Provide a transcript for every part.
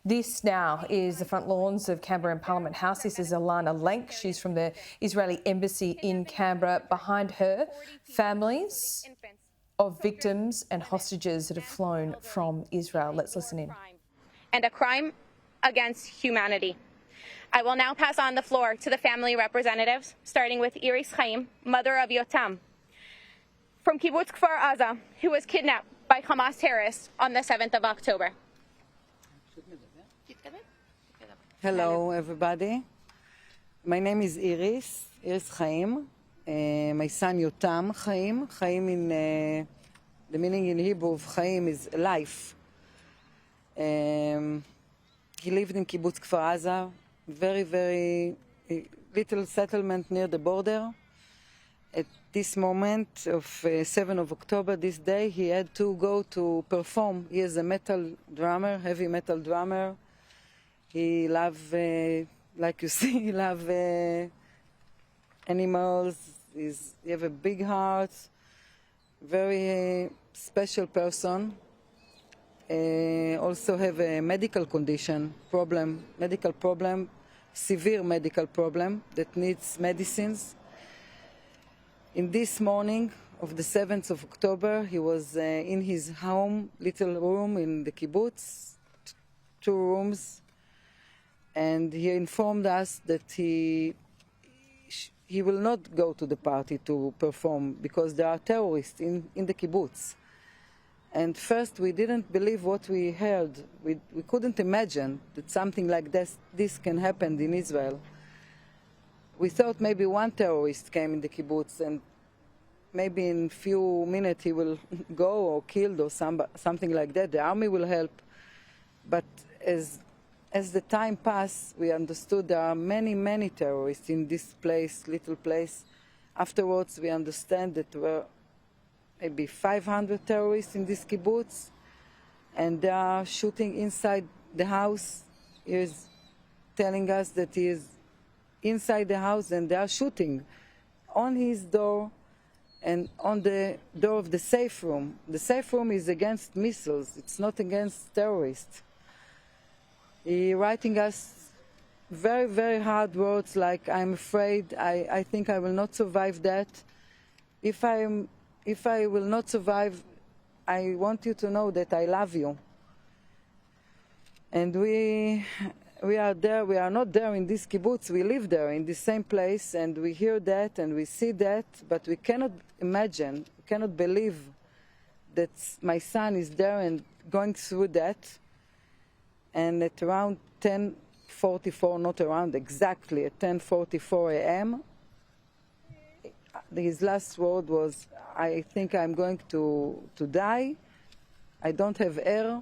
This now is the front lawns of Canberra and Parliament House. This is Alana Lenk. She's from the Israeli Embassy in Canberra. Behind her, families of victims and hostages that have flown from Israel. Let's listen in. And a crime against humanity. I will now pass on the floor to the family representatives, starting with Yotam Haim, mother of Yotam, from Kibbutz Kfar Aza, who was kidnapped by Hamas terrorists on the 7th of October. Hello, everybody. My name is Yotam Haim. My son Yotam Haim. Haim in the meaning in Hebrew of Haim is life. He lived in Kibbutz Kfar Aza, very little settlement near the border. At this moment of 7th of October, this day, he had to go to perform. He is a metal drummer, heavy metal drummer. He loves, like you see, he loves animals. He has a big heart, very special person. Also have a medical condition, medical problem, severe medical problem that needs medicines. In this morning of the 7th of October, he was in his home, little room in the kibbutz, 2 rooms, and he informed us that he will not go to the party to perform because there are terrorists in the kibbutz. And first, we didn't believe what we heard. We couldn't imagine that something like this can happen in Israel. We thought maybe one terrorist came in the kibbutz and maybe in a few minutes he will go or killed or something like that. The army will help. But as the time passed, we understood there are many terrorists in this place, little place. Afterwards, we understand that there were maybe 500 terrorists in this kibbutz, and they are shooting inside the house. He is telling us that he is inside the house and they are shooting on his door and on the door of the safe room. The safe room is against missiles, it's not against terrorists. He writing us very hard words like, I'm afraid, I think I will not survive that. If I will not survive, I want you to know that I love you. And we are there, we are not there in this kibbutz, we live there in the same place, and we hear that and we see that, but we cannot imagine, cannot believe that my son is there and going through that. And at around 10:44, not around exactly, at 10:44 a.m., his last word was, I think I'm going to die. I don't have air.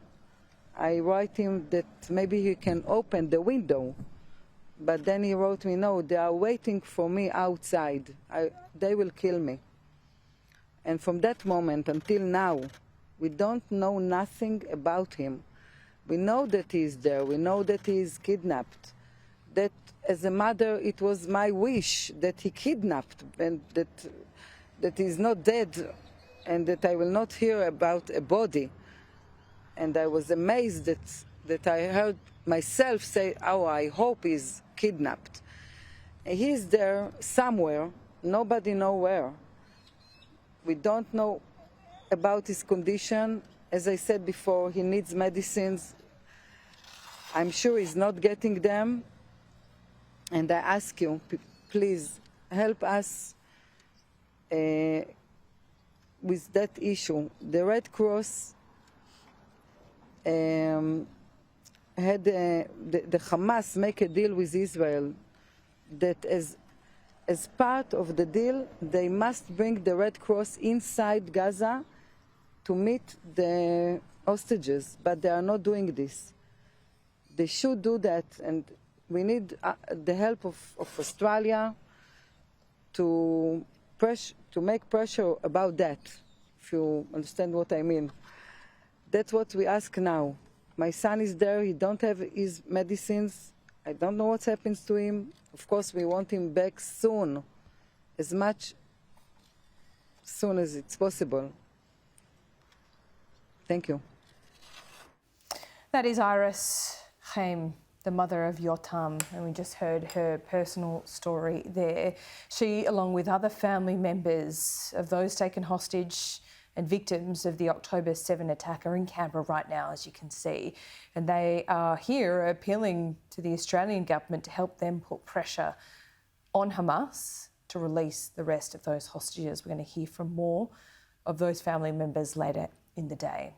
I write him that maybe he can open the window. But then he wrote me, no, they are waiting for me outside. They will kill me. And from that moment until now, we don't know nothing about him. We know that he is there. We know that he is kidnapped. That as a mother, it was my wish that he kidnapped and that he is not dead and that I will not hear about a body. And I was amazed that I heard myself say, oh, I hope he's kidnapped. He's there somewhere, nobody knows where. We don't know about his condition. As I said before, he needs medicines. I'm sure he's not getting them. And I ask you, please help us with that issue. The Red Cross had the Hamas make a deal with Israel that as part of the deal, they must bring the Red Cross inside Gaza to meet the hostages, but they are not doing this. They should do that, and we need the help of Australia to make pressure about that, if you understand what I mean. That's what we ask now. My son is there, he don't have his medicines. I don't know what happens to him. Of course, we want him back soon, as soon as it's possible. Thank you. That is Yotam Haim, the mother of Yotam, and we just heard her personal story there. She, along with other family members of those taken hostage and victims of the October 7 attack, are in Canberra right now, as you can see. And they are here appealing to the Australian government to help them put pressure on Hamas to release the rest of those hostages. We're going to hear from more of those family members later in the day.